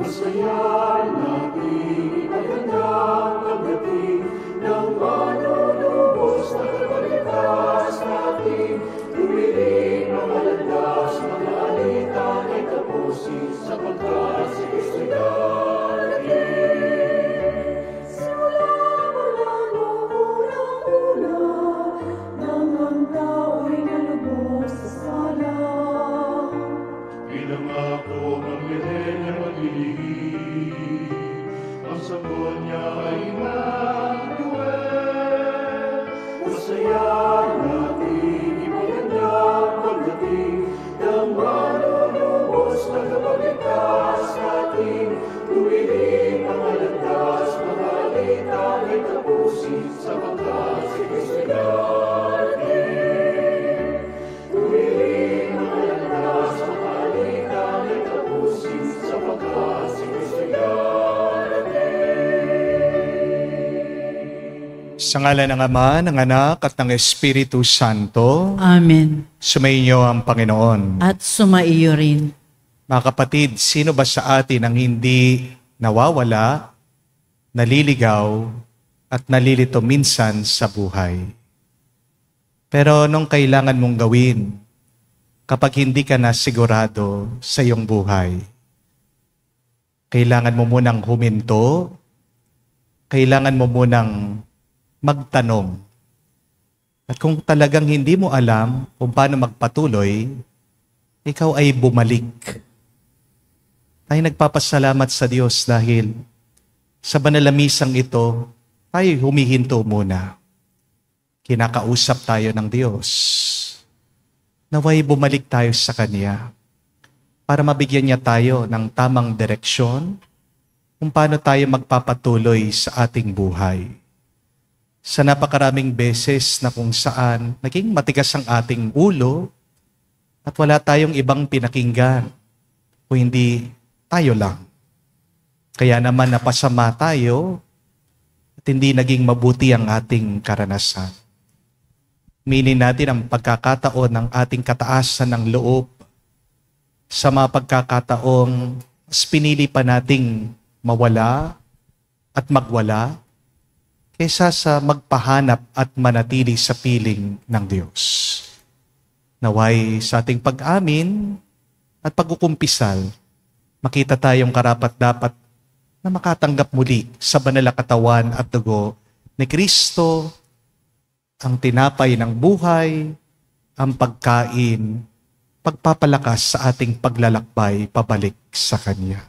Masaya natin ipaghandang pagdating ng manunubos na kapalitas natin. Tuwirin mga landas, mga alitan ay tapusin sapagkat si Kristo'y darating. Simula mula noong unang-una, nang ang tao'y nalubos sa sala. Bilang ako maglilihim, ang sagot niya ay Emmanuel. Masaya natin ipaghandang pagdating ng manunubos na kapalitas natin. Tuwirin mga landas, mga alitan ay tapusin sapagkat si Kristo'y darating. Tuwirin mga landas, mga alitan ay tapusin sapagkat si Kristo'y darating. Sa ngalan ng Ama, ng Anak, at ng Espiritu Santo. Amen. Sumainyo ang Panginoon. At sumaiyo rin. Mga kapatid, sino ba sa atin ang hindi nawawala, naliligaw, at nalilito minsan sa buhay? Pero anong kailangan mong gawin kapag hindi ka na sigurado sa iyong buhay? Kailangan mo munang huminto, kailangan mo munang magtanong. At kung talagang hindi mo alam kung paano magpatuloy, ikaw ay bumalik. Tayo nagpapasalamat sa Diyos dahil sa banalamisang ito, tayo humihinto muna. Kinakausap tayo ng Diyos. Naway bumalik tayo sa Kanya para mabigyan niya tayo ng tamang direksyon kung paano tayo magpapatuloy sa ating buhay. Sa napakaraming beses na kung saan naging matigas ang ating ulo at wala tayong ibang pinakinggan kung hindi tayo lang. Kaya naman napasama tayo at hindi naging mabuti ang ating karanasan. Minin natin ang pagkakataon ng ating kataasan ng loob. Sa mga pagkakataong mas pinili pa nating mawala at magwala kaysa sa magpahanap at manatili sa piling ng Diyos. Naway sa ating pag-amin at pagkukumpisal, makita tayong karapat-dapat na makatanggap muli sa banal na katawan at dugo ni Kristo, ang tinapay ng buhay, ang pagkain, pagpapalakas sa ating paglalakbay pabalik sa Kanya.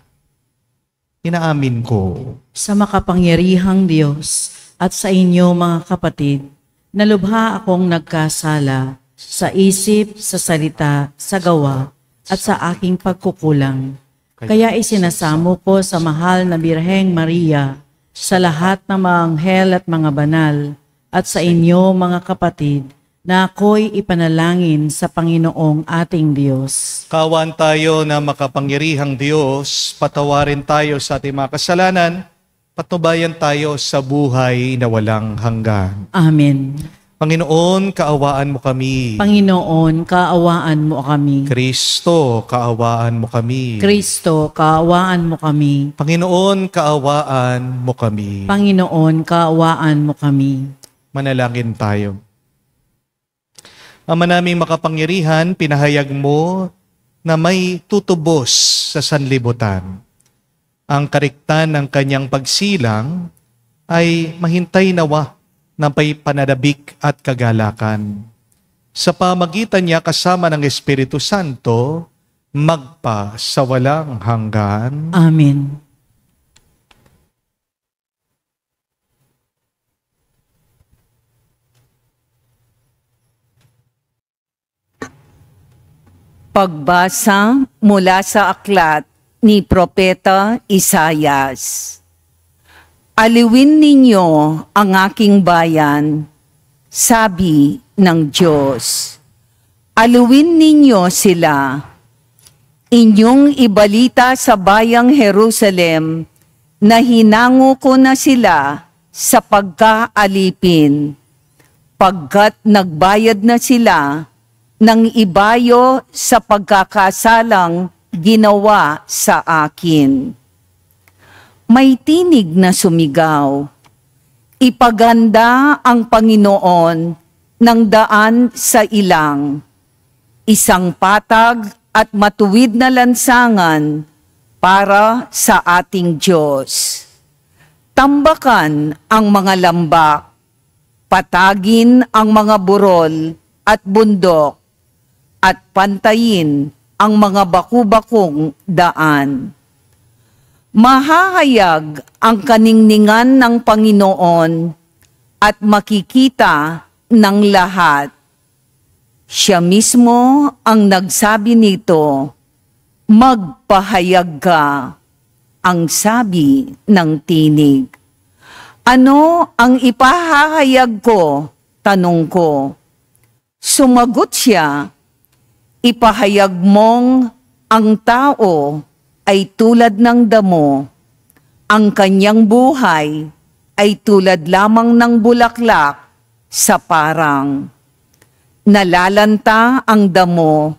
Inaamin ko Sa makapangyarihang Diyos at sa inyo mga kapatid, na lubha akong nagkasala sa isip, sa salita, sa gawa, at sa aking pagkukulang. Kaya isinasamo ko sa mahal na Birheng Maria, sa lahat ng mga anghel at mga banal, at sa inyo mga kapatid, na ako'y ipanalangin sa Panginoong ating Diyos. kawan tayo na makapangyarihang Diyos, patawarin tayo sa ating mga kasalanan, patnubayan tayo sa buhay na walang hanggan. Amen. Panginoon, kaawaan mo kami. Panginoon, kaawaan mo kami. Kristo, kaawaan mo kami. Kristo, kaawaan mo kami. Panginoon, kaawaan mo kami. Panginoon, kaawaan mo kami. Manalangin tayo. Ama naming makapangyarihan, pinahayag mo na may tutubos sa sanlibutan. Ang kariktan ng kanyang pagsilang ay mahintay nawa ng may pananabik at kagalakan. Sa pamagitan niya kasama ng Espiritu Santo, magpa sa walang hanggan. Amen. Pagbasa mula sa aklat ni Propeta Isayas. Aliwin ninyo ang aking bayan, sabi ng Diyos. Aliwin ninyo sila. Inyong ibalita sa bayang Jerusalem na hinango ko na sila sa pagkaalipin, pagkat nagbayad na sila ng ibayo sa pagkakasalang ginawa sa akin. May tinig na sumigaw, "Ipaganda ang Panginoon ng daan sa ilang, isang patag at matuwid na lansangan para sa ating Diyos. Tambakan ang mga lambak, patagin ang mga burol at bundok, at pantayin ang mga baku-bakong daan. Mahahayag ang kaningningan ng Panginoon at makikita ng lahat. Siya mismo ang nagsabi nito, magpahayag ka, ang sabi ng tinig. Ano ang ipahahayag ko? Tanong ko. Sumagot siya, ipahayag mong ang tao ay tulad ng damo, ang kanyang buhay ay tulad lamang ng bulaklak sa parang. Nalalanta ang damo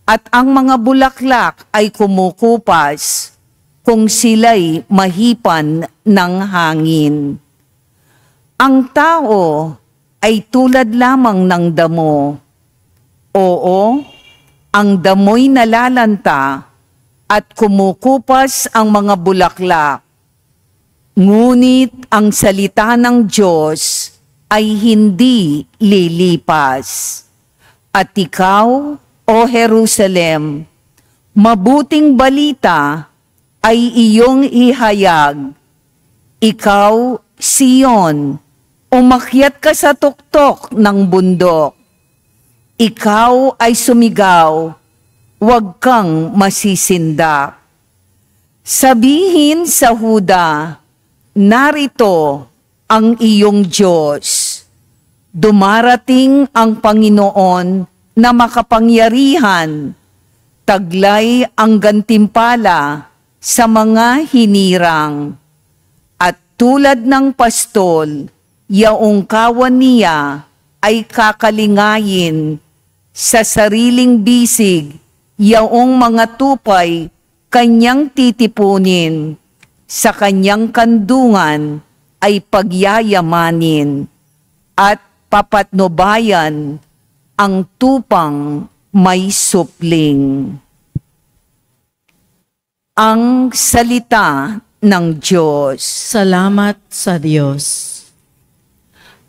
at ang mga bulaklak ay kumukupas kung sila'y mahipan ng hangin. Ang tao ay tulad lamang ng damo. Oo, ang damo'y nalalanta at kumukupas ang mga bulaklak. Ngunit ang salita ng Diyos ay hindi lilipas. At ikaw, O Jerusalem, mabuting balita ay iyong ihayag. Ikaw, Sion, umakyat ka sa tuktok ng bundok. Ikaw ay sumigaw, huwag kang masisindak. Sabihin sa Huda, narito ang iyong Diyos. Dumarating ang Panginoon na makapangyarihan, taglay ang gantimpala sa mga hinirang. At tulad ng pastol, yaong kawan niya ay kakalingayin sa sariling bisig, yaong mga tupay kanyang titipunin, sa kanyang kandungan ay pagyayamanin, at papatnubayan ang tupang may supling. Ang salita ng Diyos. Salamat sa Diyos.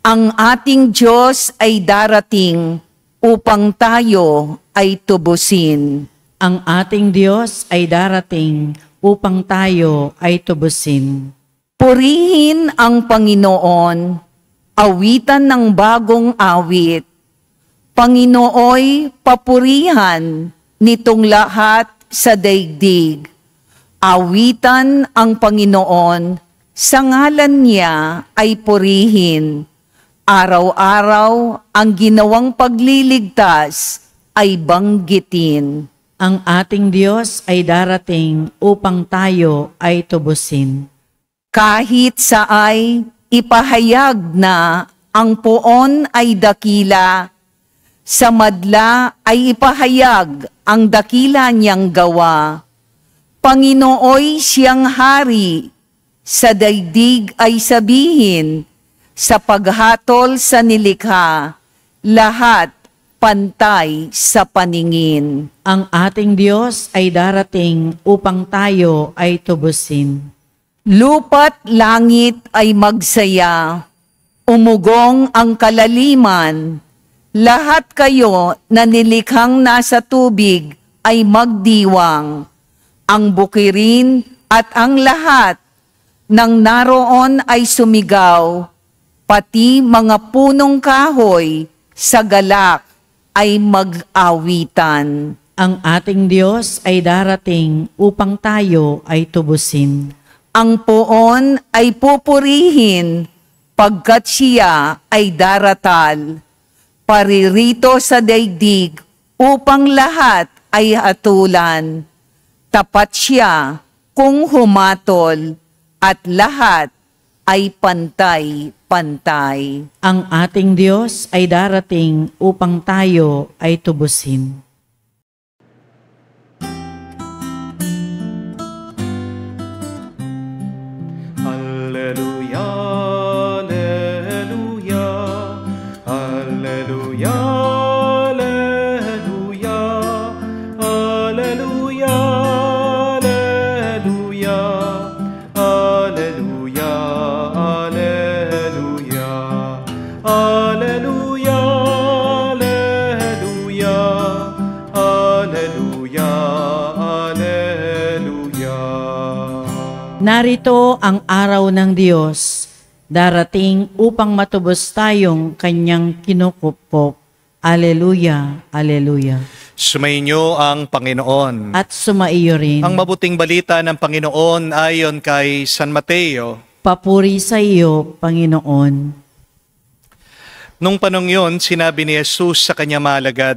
Ang ating Diyos ay darating upang tayo ay tubusin. Ang ating Diyos ay darating upang tayo ay tubusin. Purihin ang Panginoon, awitan ng bagong awit. Panginooy papurihan nitong lahat sa daigdig. Awitan ang Panginoon, sa ngalan niya ay purihin. Araw-araw ang ginawang pagliligtas ay banggitin. Ang ating Diyos ay darating upang tayo ay tubusin. Kahit saay ipahayag na ang poon ay dakila, sa madla ay ipahayag ang dakila niyang gawa. Panginooy siyang hari, sa daigdig ay sabihin, sa paghatol sa nilikha, lahat pantay sa paningin. Ang ating Diyos ay darating upang tayo ay tubusin. Lupa't langit ay magsaya, umugong ang kalaliman, lahat kayo na nilikhang nasa tubig ay magdiwang. Ang bukirin at ang lahat ng naroon ay sumigaw, pati mga punong kahoy sa galak ay mag-awitan. Ang ating Diyos ay darating upang tayo ay tubusin. Ang poon ay pupurihin, pagkat siya ay daratal. Paririto sa daigdig, upang lahat ay hatulan. Tapat siya kung humatol, at lahat ay pantay-pantay. Ang ating Diyos ay darating upang tayo ay tubusin. Alleluia, Alleluia, Alleluia, Alleluia. Narito ang araw ng Diyos, darating upang matubos tayong kanyang kinukupok. Alleluia, Alleluia. Sumainyo ang Panginoon. At sumaiyo rin. Ang mabuting balita ng Panginoon ayon kay San Mateo. Papuri sa iyo, Panginoon. Nung panong yun, sinabi ni Jesus sa kanya malagad,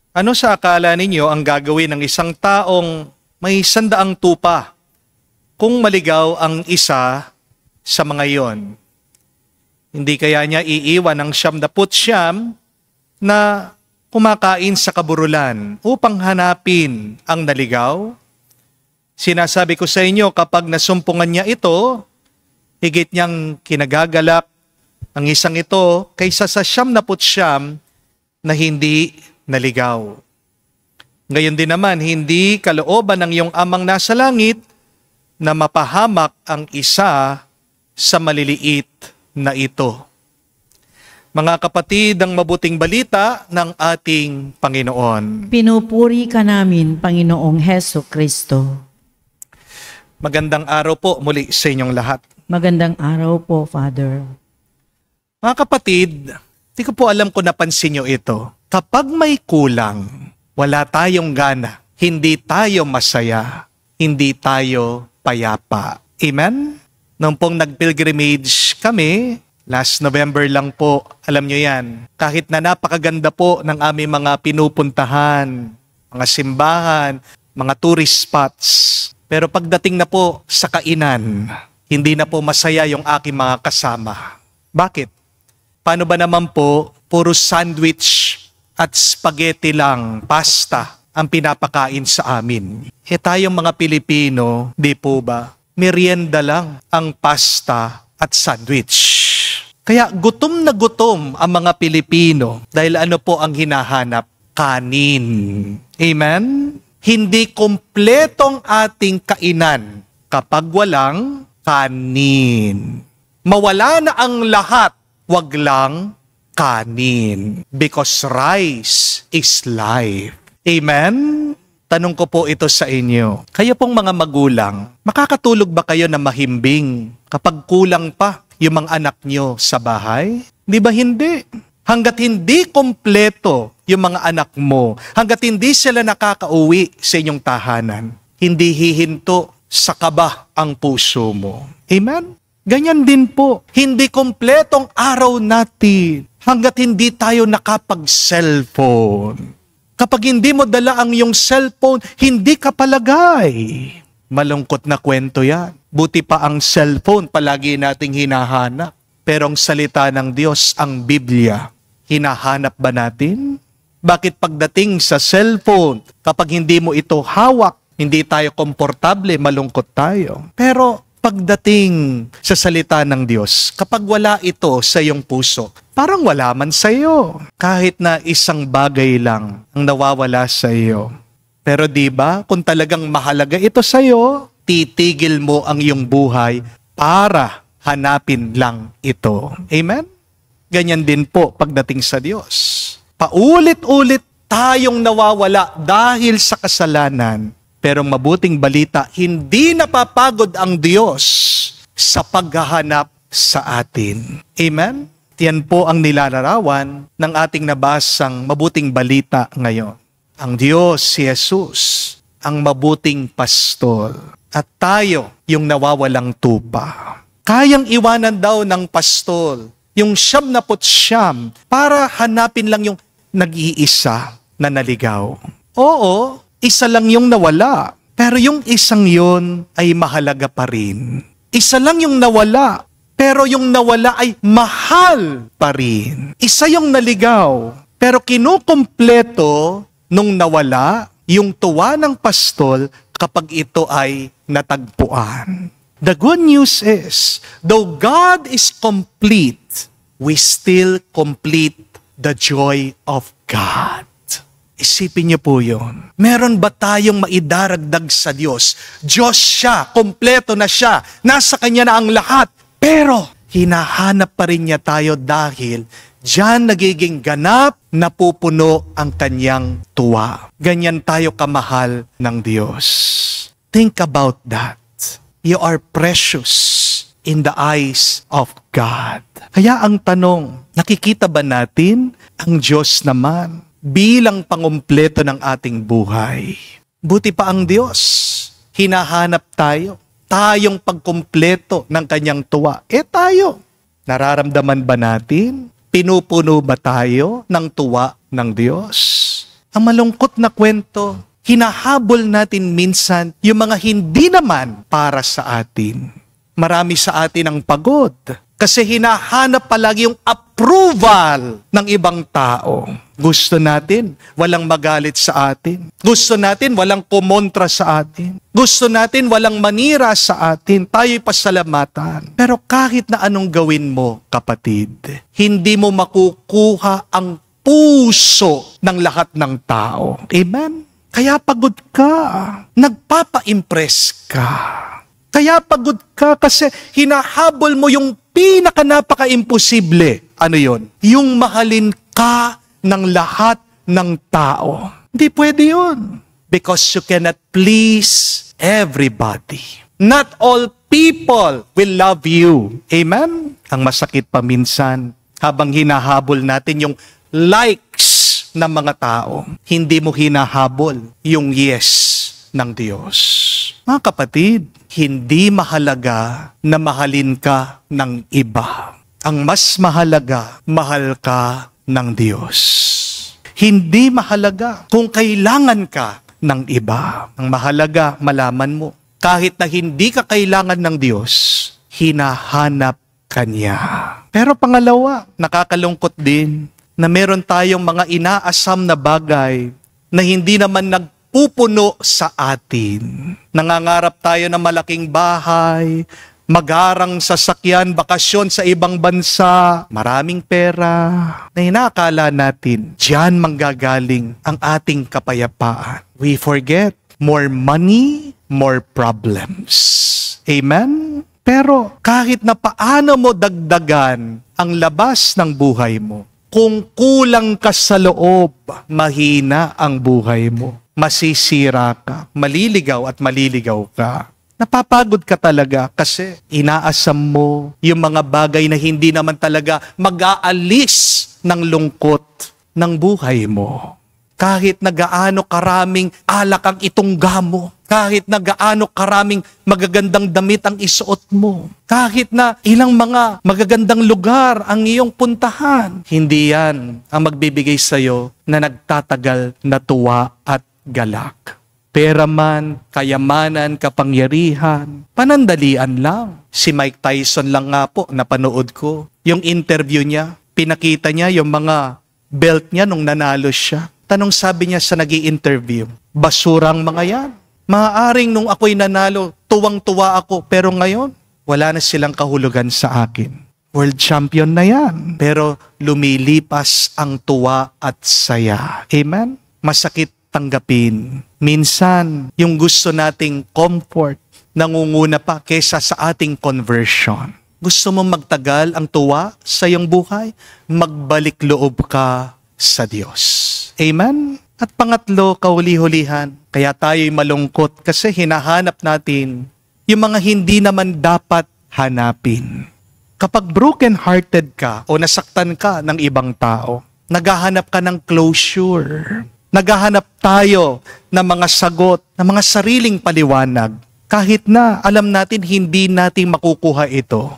ano sa akala ninyo ang gagawin ng isang taong may 100 tupa kung maligaw ang isa sa mga iyon? Hindi kaya niya iiwan ang 99 na kumakain sa kaburulan upang hanapin ang naligaw? Sinasabi ko sa inyo, kapag nasumpungan niya ito, higit niyang kinagagalak ang isang ito kaysa sa 99 na hindi naligaw. Ngayon din naman, hindi kalooban ng iyong amang nasa langit na mapahamak ang isa sa maliliit na ito. Mga kapatid, ang mabuting balita ng ating Panginoon. Pinupuri ka namin, Panginoong Heso Kristo. Magandang araw po muli sa inyong lahat. Magandang araw po, Father. Mga kapatid, di ko po alam kung napansin nyo ito. Kapag may kulang, wala tayong gana, hindi tayo masaya, hindi tayo payapa. Amen? Nung pong nag-pilgrimage kami, last November lang po, alam nyo yan, kahit na napakaganda po ng aming mga pinupuntahan, mga simbahan, mga tourist spots, pero pagdating na po sa kainan, hindi na po masaya yung aking mga kasama. Bakit? Paano ba naman po, puro sandwich at spaghetti lang, pasta, ang pinapakain sa amin? Tayong mga Pilipino, di po ba? Merienda lang ang pasta at sandwich. Kaya gutom na gutom ang mga Pilipino dahil ano po ang hinahanap? Kanin. Amen? Hindi kompletong ating kainan kapag walang kanin. Mawala na ang lahat, wag lang kanin. Because rice is life. Amen? Tanong ko po ito sa inyo. Kayo pong mga magulang, makakatulog ba kayo na mahimbing kapag kulang pa yung mga anak nyo sa bahay? Di ba hindi? Hanggat hindi kompleto yung mga anak mo, hanggat hindi sila nakakauwi sa inyong tahanan, hindi hihinto sa kaba ang puso mo. Amen? Ganyan din po, hindi kompletong araw natin hanggat hindi tayo nakapag-cellphone. Kapag hindi mo dala ang iyong cellphone, hindi ka palagay. Malungkot na kwento yan. Buti pa ang cellphone palagi nating hinahanap. Pero ang salita ng Diyos, ang Biblia, hinahanap ba natin? Bakit pagdating sa cellphone, kapag hindi mo ito hawak, hindi tayo komportable, malungkot tayo. Pero pagdating sa salita ng Diyos, kapag wala ito sa iyong puso, parang wala man sa iyo. Kahit na isang bagay lang ang nawawala sa iyo. Pero di ba, kung talagang mahalaga ito sa iyo, titigil mo ang iyong buhay para hanapin lang ito. Amen? Ganyan din po pagdating sa Diyos. Paulit-ulit tayong nawawala dahil sa kasalanan. Pero mabuting balita, hindi napapagod ang Diyos sa paghahanap sa atin. Amen? Yan po ang nilalarawan ng ating nabasang mabuting balita ngayon. Ang Diyos, si Jesus, ang mabuting pastor. At tayo, yung nawawalang tupa. Kayang iwanan daw ng pastor yung 99 para hanapin lang yung nag-iisa na naligaw. Oo, isa lang yung nawala, pero yung isang yon ay mahalaga pa rin. Isa lang yung nawala, pero yung nawala ay mahal pa rin. Isa yung naligaw, pero kinukumpleto nung nawala yung tuwa ng pastol kapag ito ay natagpuan. The good news is, though God is complete, we still complete the joy of God. Isipin niyo po yun. Meron ba tayong maidaragdag sa Diyos? Diyos siya, kompleto na siya, nasa Kanya na ang lahat. Pero hinahanap pa rin niya tayo dahil diyan nagiging ganap, napupuno ang kanyang tuwa. Ganyan tayo kamahal ng Diyos. Think about that. You are precious in the eyes of God. Kaya ang tanong, nakikita ba natin ang Diyos naman bilang pangumpleto ng ating buhay? Buti pa ang Diyos, hinahanap tayo. Tayong pagkumpleto ng kanyang tuwa. Tayo, nararamdaman ba natin? Pinupuno ba tayo ng tuwa ng Diyos? Ang malungkot na kwento, hinahabol natin minsan yung mga hindi naman para sa atin. Marami sa atin ang pagod kasi hinahanap palagi yung approval ng ibang tao. Gusto natin walang magalit sa atin. Gusto natin walang kumontra sa atin. Gusto natin walang manira sa atin. Tayo'y pasalamatan. Pero kahit na anong gawin mo, kapatid, hindi mo makukuha ang puso ng lahat ng tao. Amen? Kaya pagod ka. Nagpapa-impress ka. Kaya pagod ka kasi hinahabol mo yung pinaka-napaka-imposible. Ano yon? Yung mahalin ka ng lahat ng tao. Hindi pwede yun. Because you cannot please everybody. Not all people will love you. Amen? Ang masakit pa minsan, habang hinahabol natin yung likes ng mga tao, hindi mo hinahabol yung yes ng Diyos. Mga kapatid, hindi mahalaga na mahalin ka ng iba. Ang mas mahalaga, mahal ka ng Diyos. Hindi mahalaga kung kailangan ka ng iba. Ang mahalaga, malaman mo, kahit na hindi ka kailangan ng Diyos, hinahanap ka niya. Pero pangalawa, nakakalungkot din na meron tayong mga inaasam na bagay na hindi naman nagpupuno sa atin. Nangangarap tayo ng malaking bahay, magarang sasakyan, bakasyon sa ibang bansa, maraming pera, na inakala natin, diyan manggagaling ang ating kapayapaan. We forget, more money, more problems. Amen? Pero kahit na paano mo dagdagan ang labas ng buhay mo, kung kulang ka sa loob, mahina ang buhay mo. Masisira ka, maliligaw at maliligaw ka. Napapagod ka talaga kasi inaasam mo yung mga bagay na hindi naman talaga mag-aalis ng lungkot ng buhay mo. Kahit na gaano karaming alak ang itungga mo, kahit na gaano karaming magagandang damit ang isuot mo, kahit na ilang mga magagandang lugar ang iyong puntahan, hindi yan ang magbibigay sa'yo na nagtatagal na tuwa at galak. Pera man, kayamanan, kapangyarihan, panandalian lang. Si Mike Tyson lang nga po, napanood ko. Yung interview niya, pinakita niya yung mga belt niya nung nanalo siya. Tanong sabi niya sa nag-i-interview, basurang mga yan. Maaaring nung ako'y nanalo, tuwang-tuwa ako, pero ngayon, wala na silang kahulugan sa akin. World champion na yan. Pero lumilipas ang tuwa at saya. Amen? Masakit tanggapin. Minsan, yung gusto nating comfort, nangunguna pa kesa sa ating conversion. Gusto mo magtagal ang tuwa sa iyong buhay? Magbalik loob ka sa Diyos. Amen? At pangatlo, kauli-hulihan, kaya tayo'y malungkot kasi hinahanap natin yung mga hindi naman dapat hanapin. Kapag broken-hearted ka o nasaktan ka ng ibang tao, naghahanap ka ng closure. Naghahanap tayo ng mga sagot, ng mga sariling paliwanag. Kahit na alam natin hindi natin makukuha ito.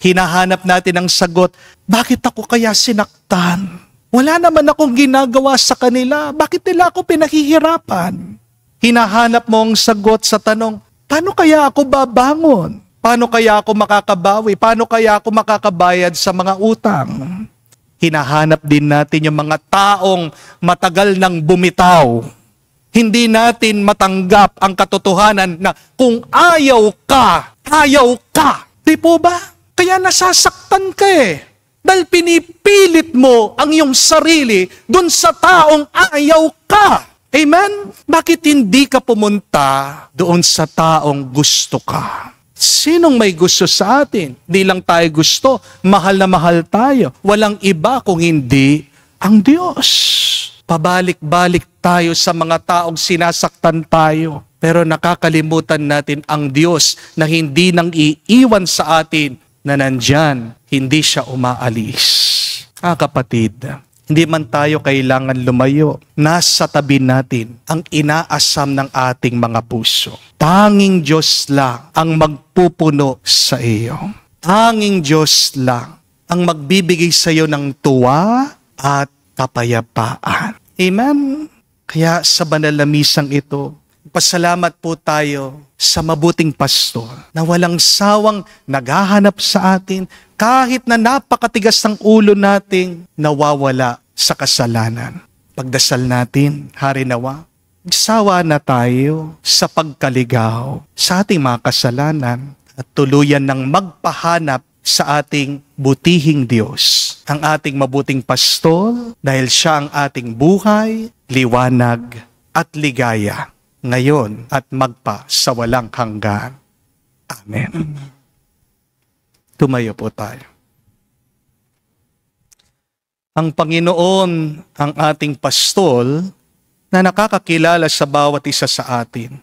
Hinahanap natin ang sagot, bakit ako kaya sinaktan? Wala naman akong ginagawa sa kanila. Bakit nila ako pinahihirapan? Hinahanap mo ang sagot sa tanong, paano kaya ako babangon? Paano kaya ako makakabawi? Paano kaya ako makakabayad sa mga utang? Hinahanap din natin yung mga taong matagal nang bumitaw. Hindi natin matanggap ang katotohanan na kung ayaw ka, ayaw ka. Di po ba? Kaya nasasaktan ka eh. Dahil pinipilit mo ang iyong sarili dun sa taong ayaw ka. Amen? Bakit hindi ka pumunta doon sa taong gusto ka? Sinong may gusto sa atin? Di lang tayo gusto, mahal na mahal tayo. Walang iba kung hindi ang Diyos. Pabalik-balik tayo sa mga taong sinasaktan tayo. Pero nakakalimutan natin ang Diyos na hindi nang iiwan sa atin na nandyan, hindi siya umaalis. Kapatid, hindi man tayo kailangan lumayo. Nasa tabi natin ang inaasam ng ating mga puso. Tanging Diyos lang ang magpupuno sa iyo. Tanging Diyos lang ang magbibigay sa iyo ng tuwa at kapayapaan. Amen? Kaya sa banal na misang ito, pasalamat po tayo sa mabuting pastor na walang sawang naghahanap sa atin kahit na napakatigas ng ulo nating nawawala sa kasalanan. Pagdasal natin, Hari nawa, magsawa na tayo sa pagkaligaw sa ating mga kasalanan at tuluyan ng magpahanap sa ating butihing Diyos, ang ating mabuting pastor dahil siya ang ating buhay, liwanag at ligaya ngayon at magpa sa walang hanggan. Amen. Tumayo po tayo. Ang Panginoon ang ating pastol na nakakakilala sa bawat isa sa atin.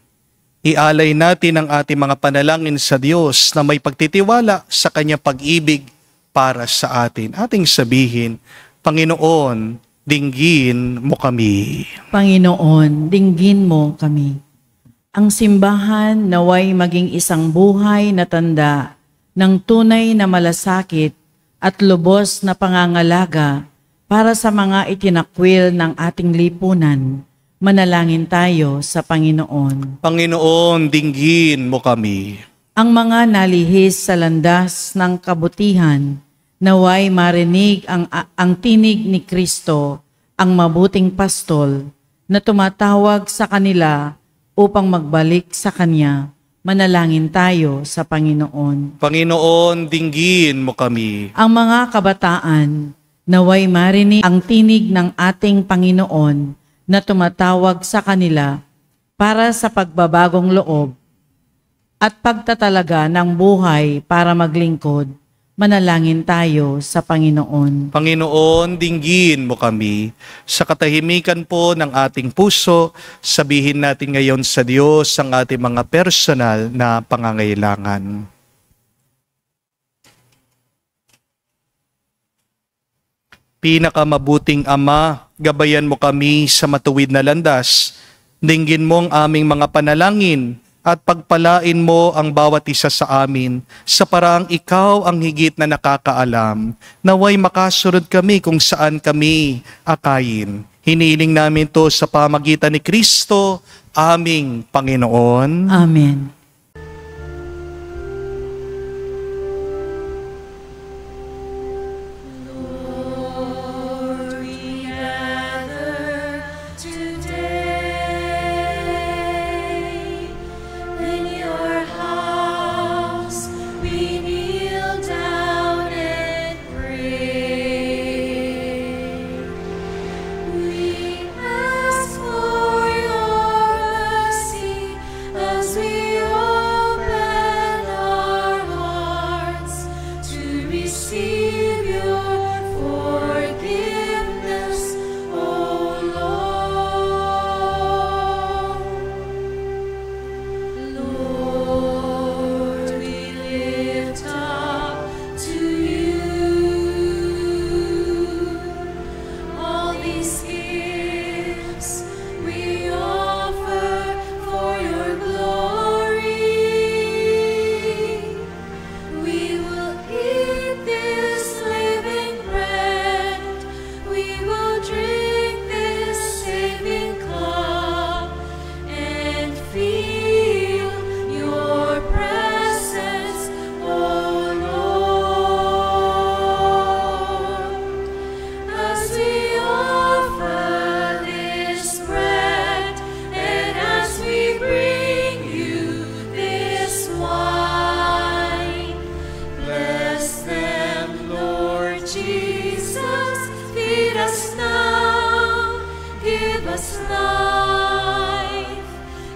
Ialay natin ang ating mga panalangin sa Diyos na may pagtitiwala sa Kanyang pag-ibig para sa atin. Ating sabihin, Panginoon, dinggin mo kami. Panginoon, dinggin mo kami. Ang simbahan naway maging isang buhay na tanda ng tunay na malasakit at lubos na pangangalaga para sa mga itinakwil ng ating lipunan. Manalangin tayo sa Panginoon. Panginoon, dinggin mo kami. Ang mga nalihis sa landas ng kabutihan, naway marinig ang tinig ni Kristo, ang mabuting pastol, na tumatawag sa kanila upang magbalik sa Kanya. Manalangin tayo sa Panginoon. Panginoon, dinggin mo kami. Ang mga kabataan, naway marinig ang tinig ng ating Panginoon na tumatawag sa kanila para sa pagbabagong loob at pagtatalaga ng buhay para maglingkod. Manalangin tayo sa Panginoon. Panginoon, dinggin mo kami. Sa katahimikan po ng ating puso, sabihin natin ngayon sa Diyos ang ating mga personal na pangangailangan. Pinakamabuting Ama, gabayan mo kami sa matuwid na landas. Dinggin mo ang aming mga panalangin at pagpalain mo ang bawat isa sa amin sa paraang ikaw ang higit na nakakaalam. Naway makasunod kami kung saan kami akayin. Hiniling namin to sa pamagitan ni Kristo, aming Panginoon. Amen.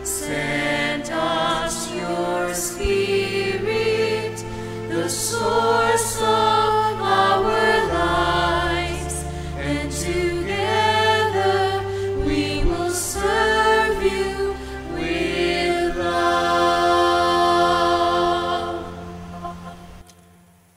Send us your Spirit. source of our lives, and together we will serve you with love.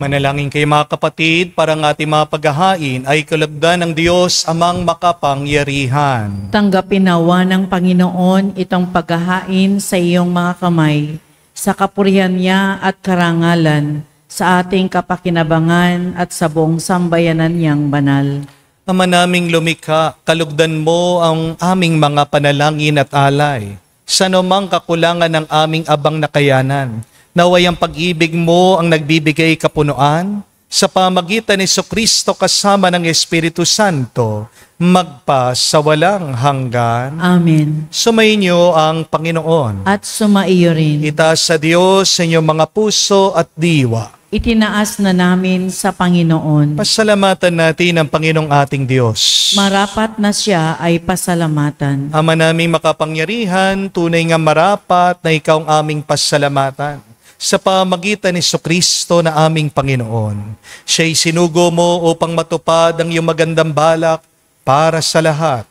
Manalangin kayo mga kapatid, para ang ating mga paghahain ay kalugdan ng Diyos amang makapangyarihan. Tanggapin nawa ng Panginoon itong paghahain sa iyong mga kamay, sa kapurihan niya at karangalan, sa ating kapakinabangan at sa buong sambayanan niyang banal. Ama naming lumikha, kalugdan mo ang aming mga panalangin at alay. Sa anumang kakulangan ng aming abang na kayanan, naway ang pag-ibig mo ang nagbibigay kapunuan, sa pamagitan ni Jesucristo kasama ng Espiritu Santo, magpa sa walang hanggan. Amen. Sumainyo ang Panginoon. At sumaiyo rin. Itaas sa Diyos sa inyong mga puso at diwa. Itinaas na namin sa Panginoon. Pasalamatan natin ang Panginoong ating Diyos. Marapat na siya ay pasalamatan. Ama naming makapangyarihan, tunay nga marapat na ikaw ang aming pasalamatan. Sa pamagitan ni Jesucristo na aming Panginoon. Siya'y sinugo mo upang matupad ang iyong magandang balak para sa lahat.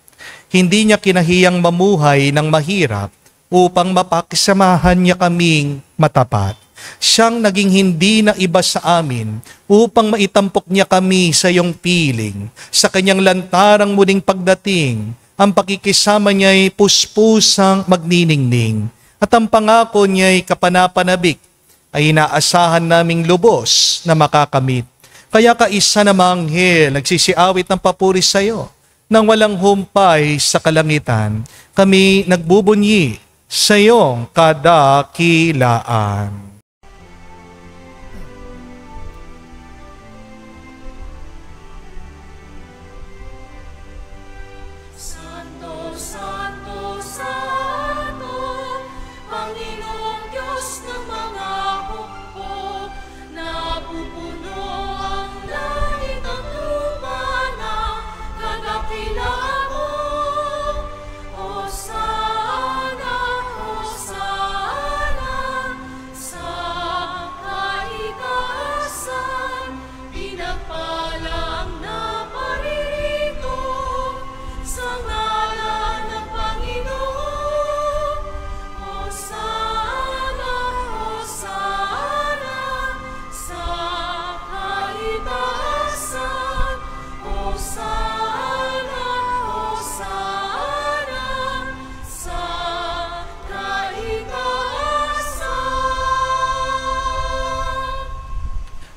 Hindi niya kinahiyang mamuhay ng mahirap upang mapakisamahan niya kaming matapat. Siyang naging hindi na iba sa amin upang maitampok niya kami sa iyong piling. Sa kanyang lantarang muling pagdating, ang pakikisama niya'y puspusang magniningning. At ang pangako niya'y kapanapanabik ay inaasahan naming lubos na makakamit. Kaya kaisa na manghel nagsisiawit ng papuri sa iyo. Nang walang humpay sa kalangitan, kami nagbubunyi sa iyong kadakilaan. Santo, Santo, Santo, Panginoong Diyos ng mga hukbo, napupuno ang langit at lupa ng kadakilaan mo. Hosana, Hosana, sa kaitaasan, pinagpala ang naparirito sa ngalan ng Panginoon. Hosana, Hosana, sa kaitaasan. Hosana, Hosana, sa kaitaasan.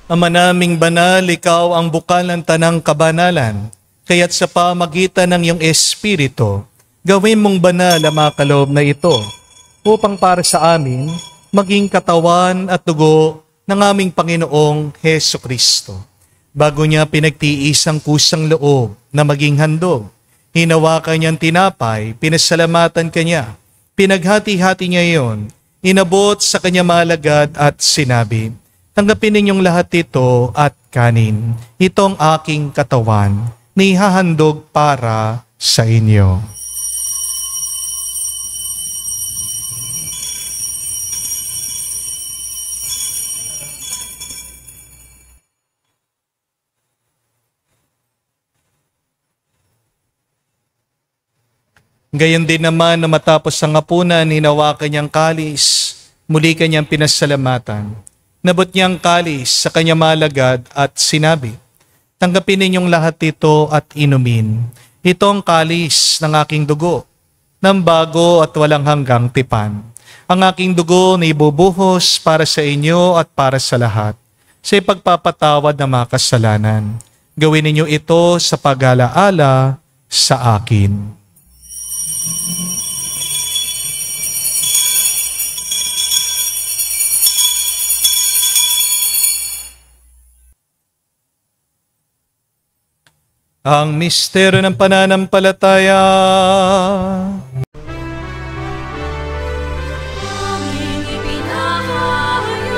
Ama naming banal, ikaw ang bukal ng tanang kabanalan. Kaya't sa pamagitan ng iyong Espiritu, gawin mong banal ang mga kaloob na ito, upang para sa amin, maging katawan at dugo ng aming Panginoong Heso Kristo. Bago niya pinagtiis ang kusang loob na maging handog, hinawakan niyang tinapay, pinasalamatan kanya, pinaghati-hati niya iyon, inabot sa kanya malagad at sinabi, tanggapin ninyong lahat ito at kanin, itong aking katawan, na ihahandog para sa inyo. Gayon din naman na matapos ang hapunan, hinawakan niyang kalis, muli kanyang pinasalamatan. Nabot niyang kalis sa kanyang malagad at sinabi, tanggapin ninyong lahat ito at inumin. Ito ang kalis ng aking dugo, ng bago at walang hanggang tipan. Ang aking dugo na ibubuhos para sa inyo at para sa lahat, sa ipagpapatawad ng mga kasalanan. Gawin ninyo ito sa pag-alaala sa akin. Ang misteryo ng pananampalataya. Aming ipinahayag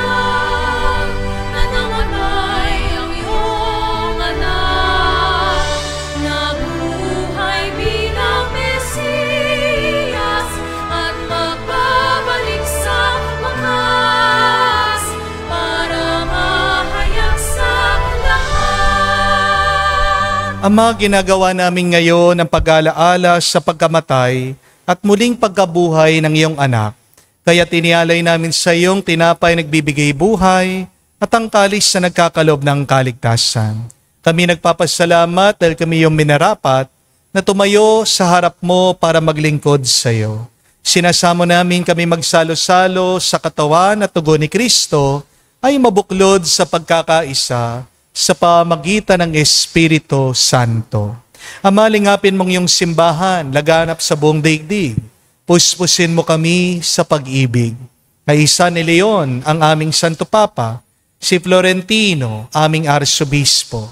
na namatay ang iyong anak, nabuhay bilang Mesiyas at magbabalik sa wakas para mahayag Ama, ginagawa namin ngayon ang pag-alaala sa pagkamatay at muling pagkabuhay ng iyong anak. Kaya tinialay namin sa iyong tinapay nagbibigay buhay at ang kalis na nagkakalob ng kaligtasan. Kami nagpapasalamat dahil kami iyong minarapat na tumayo sa harap mo para maglingkod sa iyo. Sinasamo namin kami magsalo-salo sa katawan at tugon ni Kristo ay mabuklod sa pagkakaisa sa pamagitan ng Espiritu Santo. Ama, lingapin mong iyong simbahan, laganap sa buong daigdig. Puspusin mo kami sa pag-ibig. Kaisa ni Leon, ang aming Santo Papa, si Florentino, aming Arsobispo,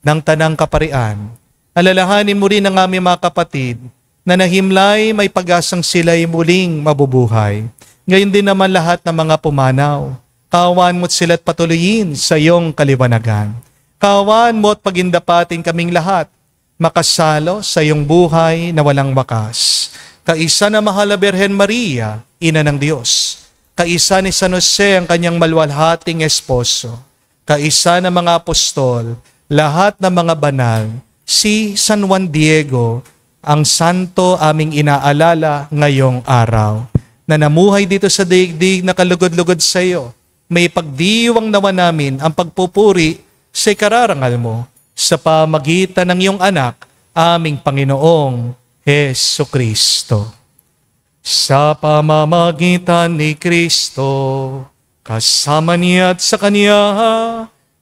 ng Tanang Kaparian. Alalahanin mo rin ang aming mga kapatid na nahimlay may pag-asang sila'y muling mabubuhay. Ngayon din naman lahat ng mga pumanaw. Kaawaan mo't sila't patuloyin sa iyong kaliwanagan. Kaawaan mo at pagindapatin kaming lahat, makasalo sa iyong buhay na walang wakas. Kaisa na mahal na Birhen Maria, Ina ng Diyos. Kaisa ni San Jose ang kanyang malwalhating esposo. Kaisa na mga apostol, lahat ng mga banal, si San Juan Diego, ang santo aming inaalala ngayong araw, na namuhay dito sa daigdig na kalugod-lugod sa iyo. May pagdiwang nawa namin ang pagpupuri sa ikararangal mo sa pamagitan ng iyong anak, aming Panginoong Hesukristo. Sa pamamagitan ni Kristo, kasama niya at sa Kanya,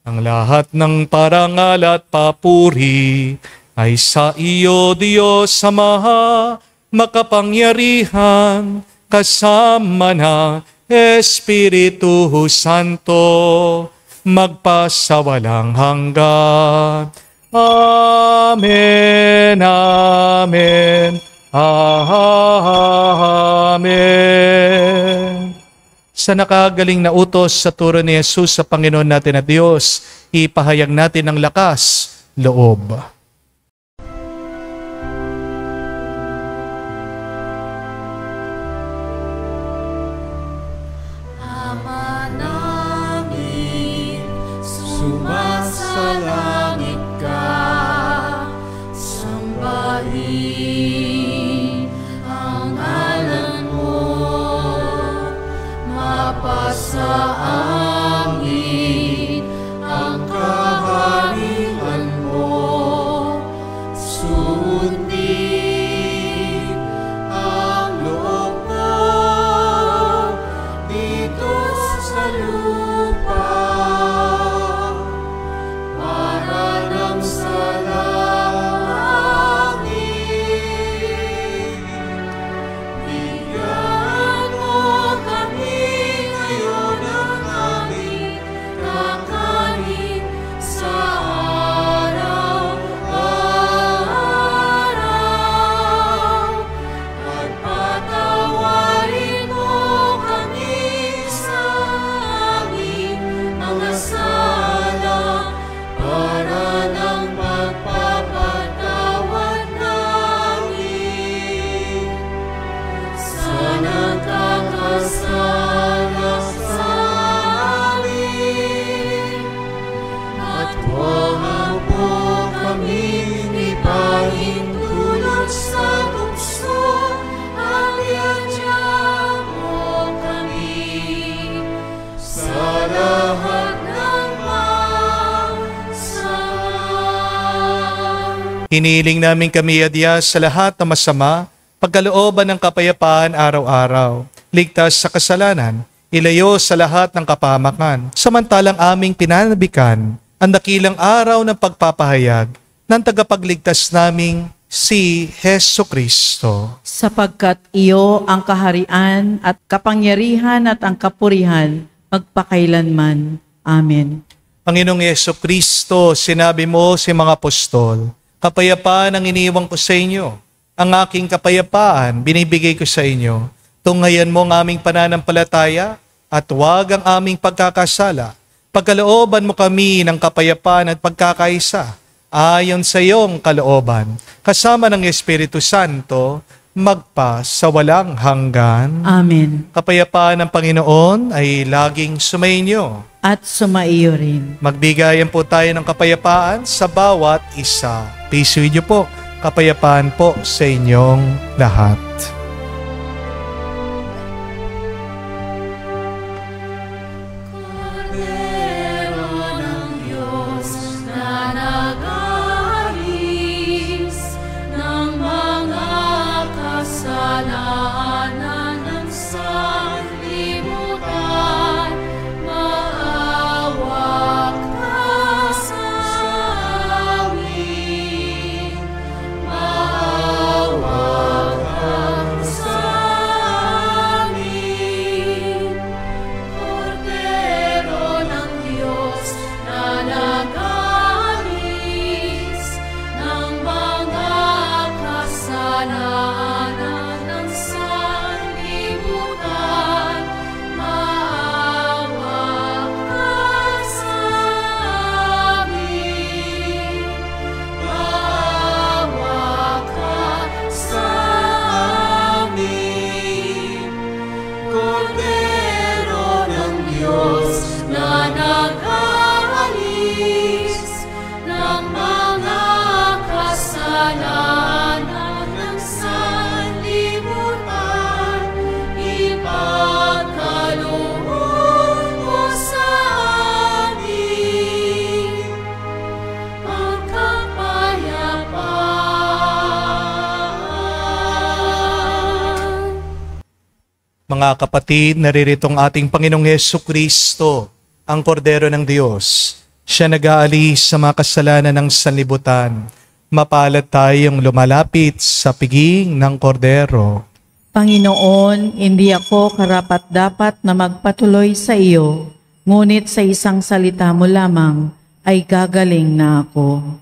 ang lahat ng parangal at papuri ay sa iyo, Diyos Ama, makapangyarihan, kasama na Espiritu Santo, magpasawalang hanggan. Amen, amen, amen. Sa nakagaling na utos sa turo ni Jesus sa Panginoon natin at Diyos, ipahayag natin ang lakas, loob. Sumasalangit ka, sambahin ang ngalan mo, mapasa amin ang kaharian mo, sundin ang loob mo dito sa lupa. Hinihiling namin kami, Diyos, sa lahat na masama, pagkalooban ng kapayapaan araw-araw, ligtas sa kasalanan, ilayo sa lahat ng kapahamakan, samantalang aming pinanabikan ang dakilang araw ng pagpapahayag ng tagapagligtas naming si Hesukristo. Sapagkat iyo ang kaharian at kapangyarihan at ang kapurihan magpakailanman. Amen. Panginoong Hesukristo, sinabi mo sa mga apostol, kapayapaan ang iniiwan ko sa inyo. Ang aking kapayapaan binibigay ko sa inyo. Tunghayan mo ang aming pananampalataya at huwag ang aming pagkakasala. Pagkalooban mo kami ng kapayapaan at pagkakaisa ayon sa iyong kalooban. Kasama ng Espiritu Santo, magpa sa walang hanggan. Amen. Kapayapaan ng Panginoon ay laging sumainyo. At sumaiyo rin. Magbigayan po tayo ng kapayapaan sa bawat isa. Peace with you po. Kapayapaan po sa inyong lahat. Mga kapatid, naririto ang ating Panginoong Hesukristo, ang Kordero ng Diyos. Siya nag-aalis sa mga kasalanan ng sanlibutan. Mapalad tayong lumalapit sa piging ng Kordero. Panginoon, hindi ako karapat-dapat na magpatuloy sa iyo, ngunit sa isang salita mo lamang ay gagaling na ako.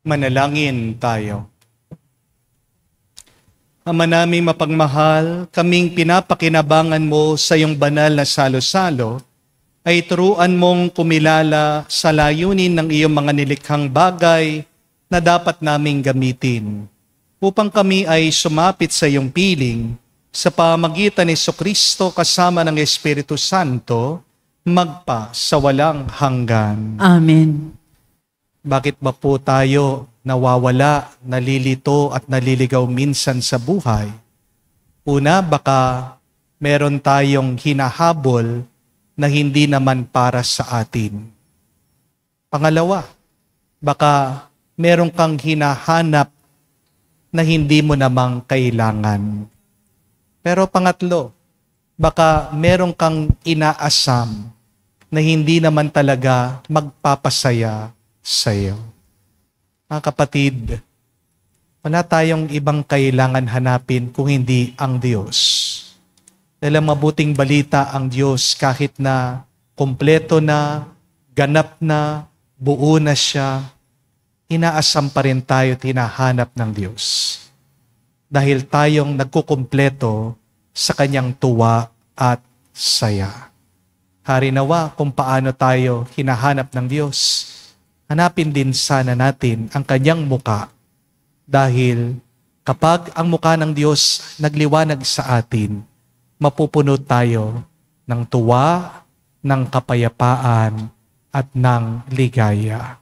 Manalangin tayo. Ama naming mapagmahal, kaming pinapakinabangan mo sa iyong banal na salo-salo, ay turuan mong kumilala sa layunin ng iyong mga nilikhang bagay na dapat naming gamitin, upang kami ay sumapit sa iyong piling sa pamagitan ni Jesucristo kasama ng Espiritu Santo, magpa sa walang hanggan. Amen. Bakit ba po tayo nawawala, nalilito at naliligaw minsan sa buhay? Una, baka meron tayong hinahabol na hindi naman para sa atin. Pangalawa, baka meron kang hinahanap na hindi mo namang kailangan. Pero pangatlo, baka meron kang inaasam na hindi naman talaga magpapasaya sa iyo. Mga kapatid, wala tayong ibang kailangan hanapin kung hindi ang Diyos. Dahil ang mabuting balita ang Diyos kahit na kumpleto na, ganap na, buo na siya, inaasam pa rin tayo at hinahanap ng Diyos. Dahil tayong nagkukumpleto sa kanyang tuwa at saya. Harinawa kung paano tayo hinahanap ng Diyos. Hanapin din sana natin ang kanyang muka. Dahil kapag ang muka ng Diyos nagliwanag sa atin, mapupuno tayo ng tuwa, ng kapayapaan, at ng ligaya.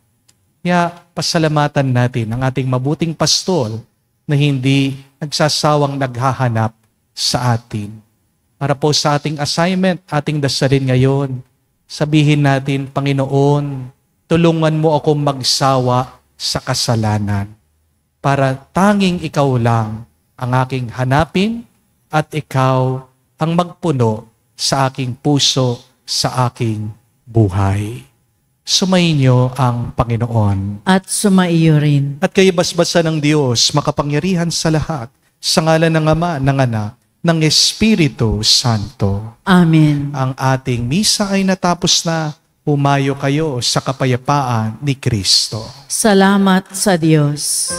Kaya pasalamatan natin ang ating mabuting pastol na hindi nagsasawang naghahanap sa atin. Para po sa ating assignment, ating dasalin ngayon, sabihin natin, Panginoon, tulungan mo akong magsawa sa kasalanan para tanging ikaw lang ang aking hanapin at ikaw ang magpuno sa aking puso, sa aking buhay. Sumainyo ang Panginoon. At sumaiyo rin. At kayo basbasa ng Diyos, makapangyarihan sa lahat, sa ngalan ng Ama, ng Anak, ng Espiritu Santo. Amen. Ang ating misa ay natapos na. Humayo kayo sa kapayapaan ni Kristo. Salamat sa Diyos.